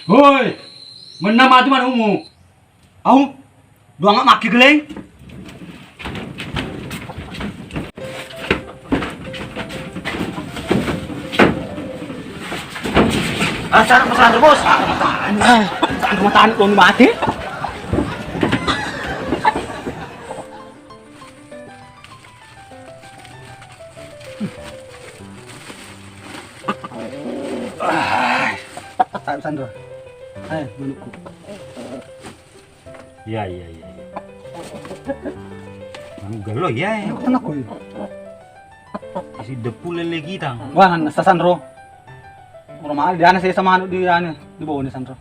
Hoi, menang mati mana umu? Au, dua nggak maki geleng? Sana pesantren bos. Rumah tahan belum mati. Tak pesantren. Ayo, dudukku. Iya. Kamu gelo ya? Aku tenang kok. Isi depu lele kita. Wah, nasa Sandro. Normal dia ana saya sama anu di bawah nih Sandro.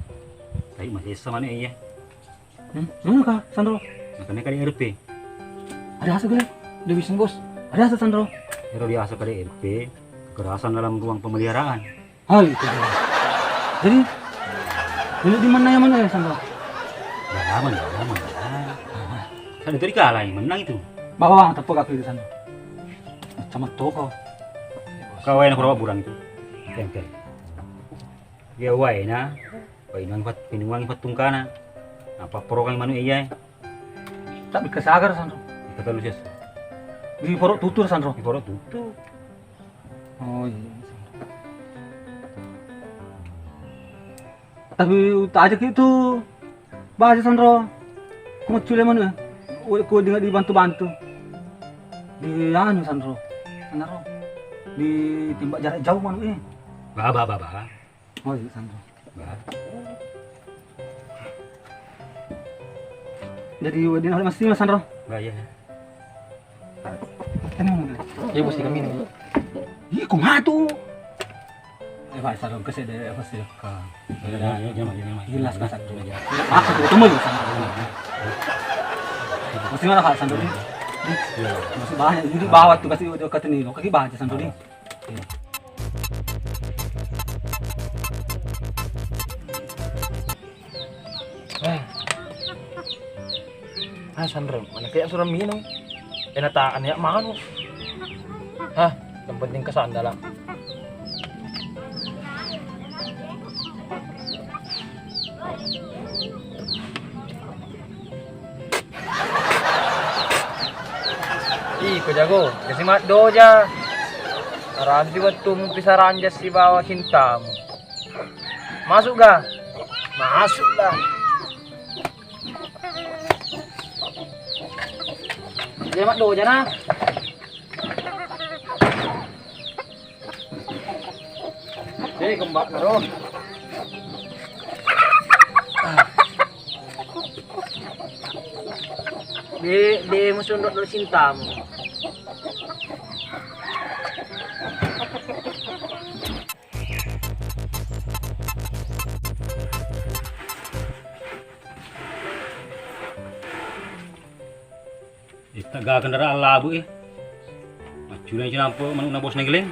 Tapi masih sama nih iya. Mana kah Sandro? Makanya kali RP. Ada asa gue, Dewi bos. Ada asa Sandro. Kalau dia asa kali RP, kekerasan dalam ruang pemeliharaan. Hal itu. Jadi ini di mana ya Sandro? Ya aman. Kan itu dikalahin, menang itu. Bawa tepuk kaki di sana. Macam toko. Kau yang kurang burang itu. Tengkel. Ya wae na. Pinuang patungkana. Apa program manu iya? Tak bikasagar Sandro. Kata lu sis. Di porok tutur Sandro. Di porok tutur. Oh iya. Tapi tak ajak itu. Bahasa Sandro. Kamu cule mana? Kau dengar dibantu-bantu. Di anu Sandro. Sandro. Di tembak jarak jauh mana Ba. Oh iya Sandro. Ba. Jadi wadin oleh masih Mas Sandro. Ba ya. Tenang. Ya bos kami nih. Ih, kok ngatu? Pak Sandro kesede apa sih ka. Ya, jelas ka Sandro. Aku tuh temu Sandro. Masih mana Kak Sandro nih? Iya. Masih banyak. Jadi bawa tuh kasih udah katanya lo. Kaki baca Sandro nih. Sandro, mana kayak suram minum. Enataan ya makan. Hah, yang penting kesan dalam. Ih, kau jago. Kasih mat doja. Arah juga tuh pisah ranjas di bawah cintamu. Masuk gak? Masuk lah. Dia mat doja na. Jadi kembak naruh. Di musuh dulu cintamu. Taga kendaraan labu maju na cinampo manung na bos negeleng.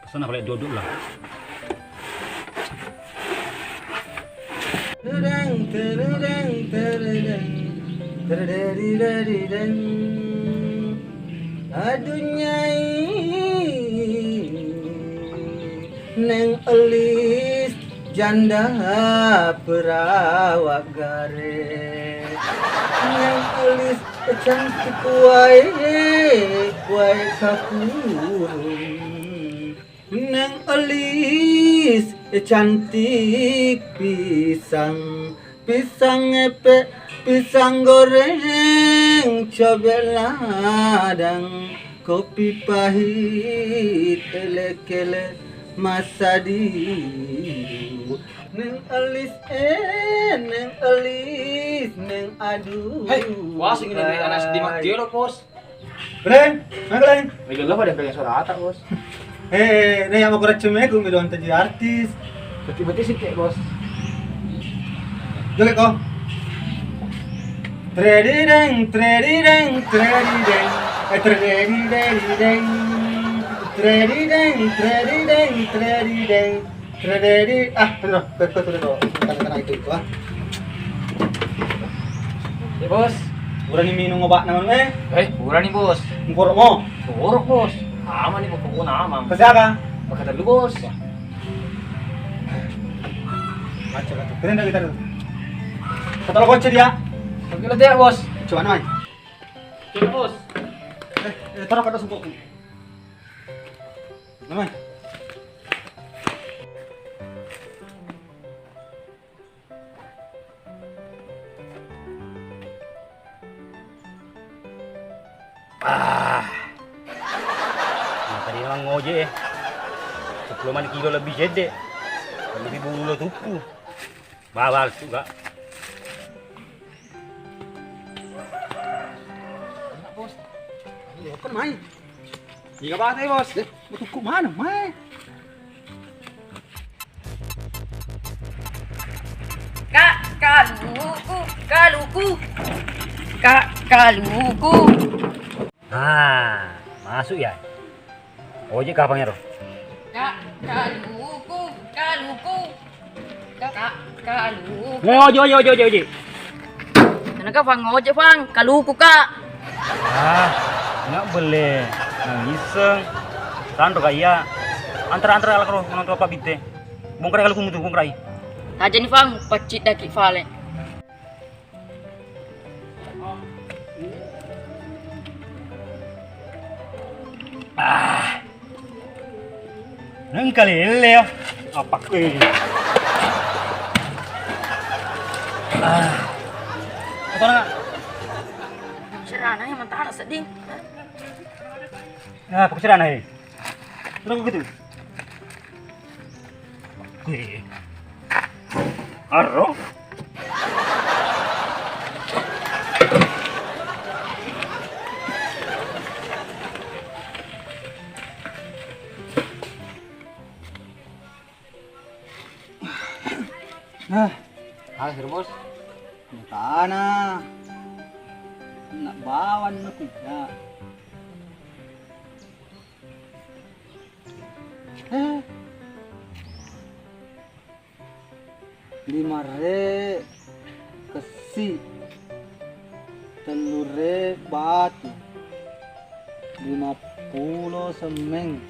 Pesan apa duduk lah. Adunyai neng elis janda perawak gare neng elis cantik kuai kapurung neng elis cantik pisang epe pisang goreng cabai ladang kopi pahit ele-ele masadiru neng alis neng aduh. Hei, was ingin dari anak di Makjelo bos. Geleng, geleng. Miguel lo pada pengen suara atas bos. Nih yang aku receme gue milih untuk jadi artis. Betul-betul sih kayak bos. Joget kok. Tredideng. Betul dong. Kata-kata itu ah. Ya bos. Urang minum obat naman Kurang nih bos. Ngkorok mo. Kurang bos. Aman nih pokoknya aman. Kasi ka? Pagkata lu bos. Macam itu. Keren kita dulu. Kata lo kunci dia. Pergi lo dia, bos. Coba namanya. Coba, bos. Taruh pada sumpuk. Namanya. Nah, tadi memang ngojek ya. 10 kilo lebih gede. Lebih bulu tupu. Bawal juga. Bos. Ya kan main. Jika batai bos. Betul kok mana main? Kaluku. Nah, masuk ya. Ojek kapan ya, Roh? Kaluku. Ojek. Kenapa Fang ngojek Fang? Kaluku kak. Nggak boleh. Nah, iseng. Sandro kaya. Antara kalau nonton apa bite. Bongkar kalau kumu tuh bongkar. Aja nih Fang, pecit daki vale. Nang kalele ya. Apa ke? Apa nak? Serana yang mentara sedih. Nah, kepikiran hai. Terus gitu. Gue. Arro. Nah, Akhir, bos. tanah. Nak bawan nak kuda. Lima re kesi, telur batu, 50 semeng.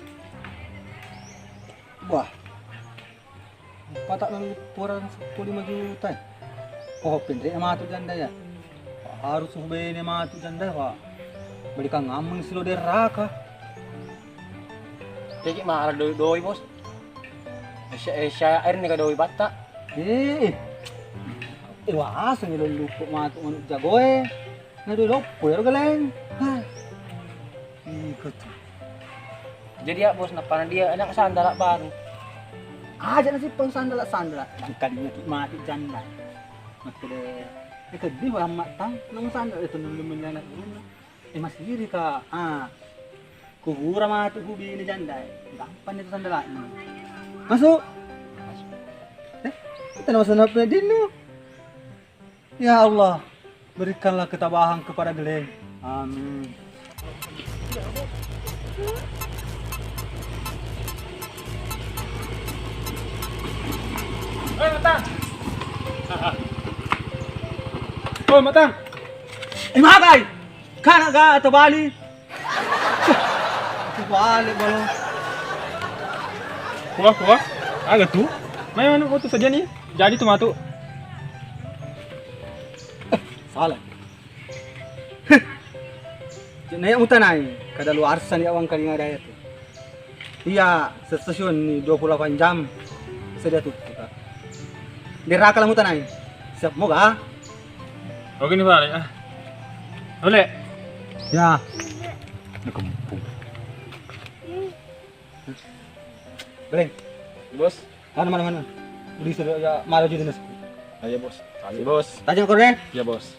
Wah, patak lalu kurang 15 juta. Oh, pendek matu janda ya. Harus ubahnya matu janda pak. Berikan ngameng silo deraka. Jadi mahal doi, bos. Saya air nih ka doi bata. Wah, sengilo lupa matu manuk jagoe. Ngadu lupa ya galeng. Ikut. Jadi ya, bos, napanan dia anak sandalak baru. Aja nasi pang sandala. Kalinya mati janda. Makanya, di wah matang nang sandal itu nang lumayan na. Masih diri ka. Kubura mati kubi ni janda. Gampang itu sandala. Masuk. Kita masuk na dino. Ya Allah, berikanlah ketabahan kepada Geleng. Amin. Matang. Oh, matang. Magay. Kana ga atau bali? Bali balo. Kuah. Agak tuh. May ano ko to sa dyan eh. Jadi tumato. Salah. Naya utanay, kada luar san ya wang kalinga daya tu. Iya, stasiun ni 28 jam. Sedia tu. Diraka lang utanay. Siap mo ga? Okay ni pare. Uli. Ya. Nakampung. Beleng. Bos. Mana. Udi sudah ya malu jadi nas. Ayo bos. Kali bos. Tajam kau deh. Ya bos.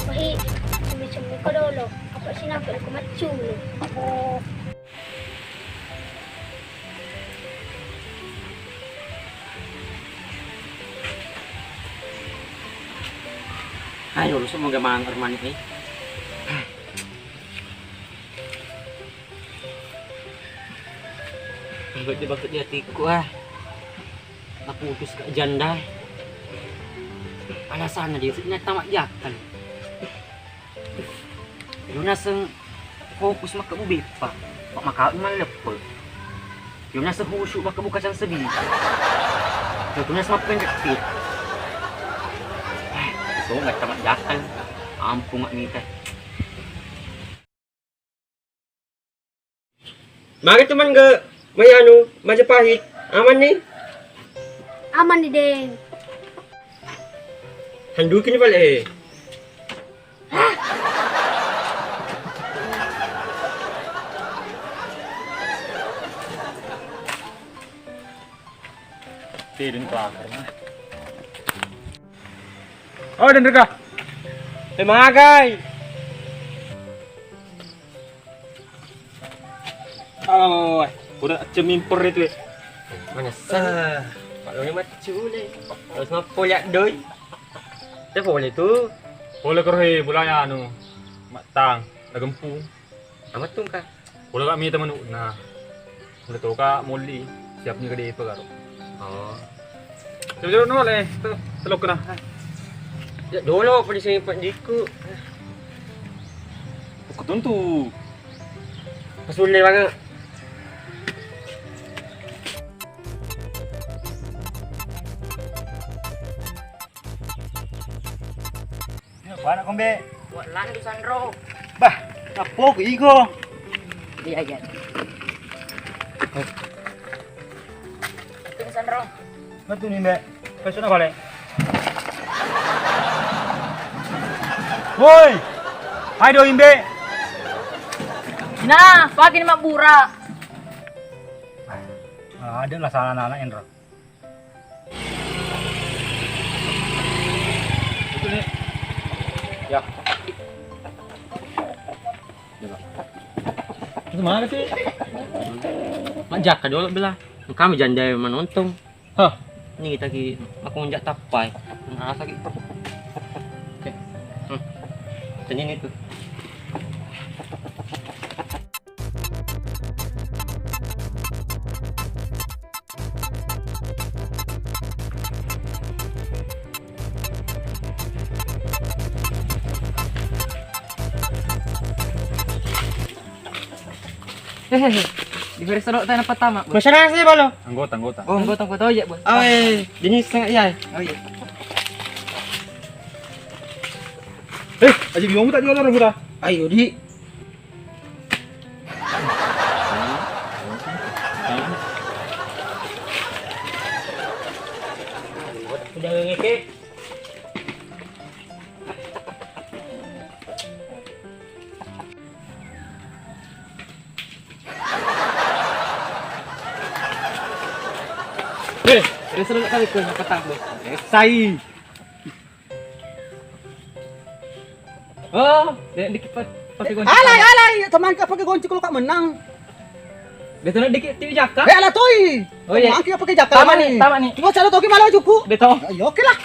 Wahid, cumi-cumi ko dolo. Ako sinapil ko matsulo. Ay, lulus mo gamang arman eh. Bakit dia tiku naputus ka janda. Alasan na dia tamak yakan. Yun nasang fokus makabubi pa. Makain man lepot. Yun nasa husu makabuka siyang sabi. Yun nasa mapenjaktit. So nggak tamat jakal. Ampun nggak nikah. Bakit naman ga may Majapahit? Aman ni? Aman ni Deng. Handukin pala eh. Tidin pa. Oh, dan ka. Mga guy! Oh, udah cemimpor itu. Mana sah? Kalau ni macam ni. Harus mapolak doi. Tapi boleh tu. Boleh kerhe bulanya matang, nagempu. Amat tu kan? Boleh kami teman na. Boleh tu ka muli siapnya gede pa karo. Oh. Jom no le. Telok na. Ya dulu pada sini Pak Diku. Kutun tu. Pasulai banget. Wala kombe. Wala na Sandro. Bah, apo ko igo. Iya, iya. Ito Sandro. Matu ni mbak. Peso na balik. Woi. Ayo imbe. Nah, pagi ni mabura. Ada lah salah anak Endro. Itu nih. Ya. Itu mana sih? Majak ka dulu bila. Kami janda menonton. Hah. Ni kita ki aku menjak tapai. Ngerasa ki. Oke. Tanya itu. Hehehe. Di restoran tayo na patama. Masyarakat sih balo. Anggota. Oh, gotong ko to ya, bos. Ay, jenis sangat ya. Oh iya. Aji bingung tak jual orang muda. Ayo di. Udah ngekek. Restoran kali ko na patang, bos. Sai. Oh, dikit pakai kunci. Alay, teman ka pakai kunci kalau kak menang. Beto na dikit ti jaka. Ala toy. Oh iya. Teman ka pakai jaka. Tama ni. Coba cara toki malu juku. Beto. Ayo oke lah.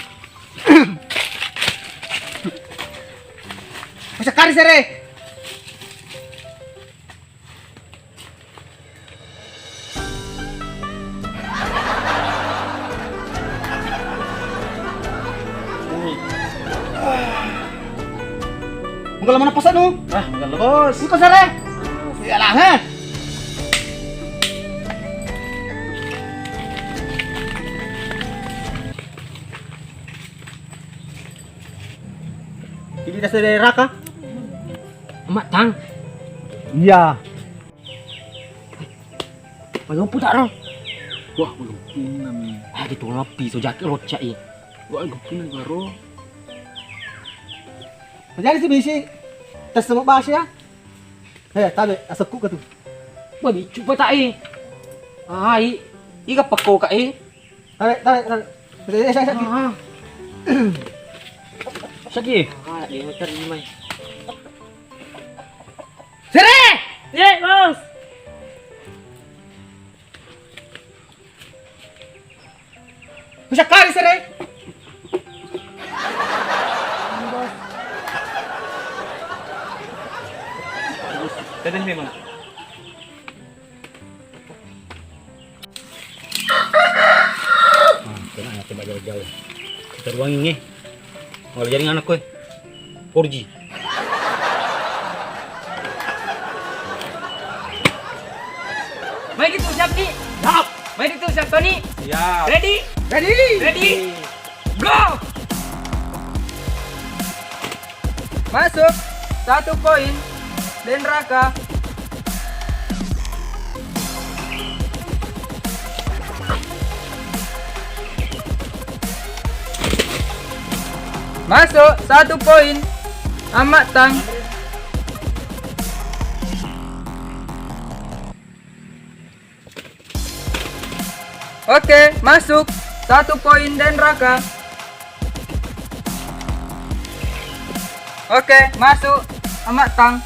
Masa kari sere. Enggak lama napasan no. Enggak bos. Buka sere. Iyalah, he. Ini dasar dari Raka? Emak tang. Iya. Belum putar roh. Wah, belum punya mi. Ah, gitu ngopi so jaki rocak ya. Wah, belum punya baru. Jadi sih bisi. Tes sama bahasa ya. Tabe, asapku ka tu. Babi cuba tak eh. Ai, ika pako ka eh. Tabe. Saya. Ah, Saki. ah, dia motor ni mai. Sere! Ye, bos. Bisa kari sere. Tetes memang. Kena ya coba jauh-jauh. Kita ruangin nih. Kalau jaring anak gue. 4G. Ready to Chef Tony? Siap. Ready? Ready? Go! Masuk. 1 poin. Den Raka. Masuk. 1 poin. Amat Tang. Oke, masuk. 1 poin Den Raka. Oke, masuk. Amat Tang.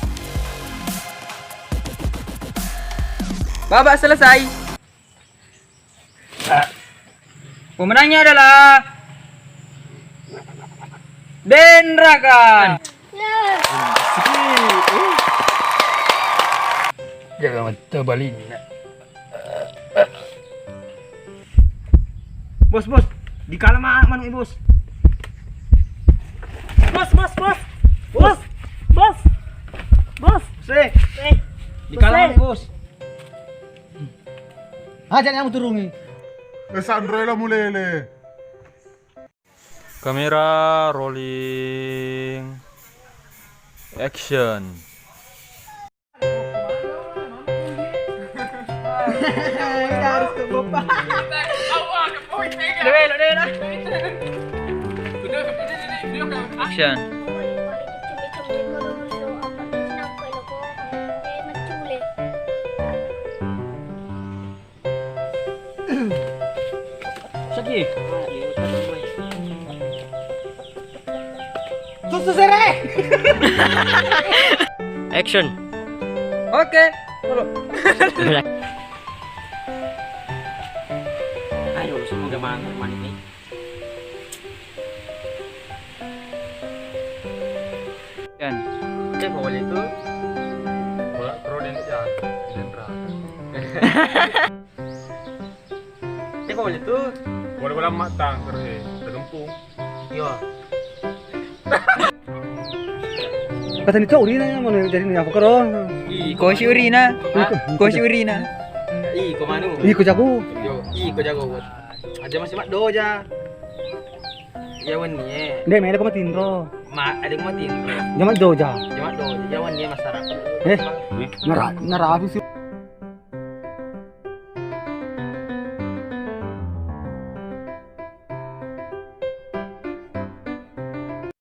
Babak selesai. Pemenangnya adalah Den Raka. Jaga mata balik. Bos, dikala mana bos? Bos. Dikala mana bos? Aja yang turungi. Sandro la mulele. Kamera rolling. Action. Harus ke bapak. Action. Sige. Susu sere. Action. Oke. Ayo, semua gaman ini. Kan. Oke, pokoknya itu Bola pro dan ya. Dendra. pokoknya itu Bola-bola matang terus tergempung. yo. Kata ni cowok ini mau jadi ni apa karo? Koshi Urina. Koshi Urina. Kau manu? Ih, ko jago. Yo, kau jago buat. Aja masih mak do aja. Ya wan ni. Ndek mele ko matindro. Ada yang mati. Jamat doja. Jamak do. Ya wan ni masyarakat. Narabi sih.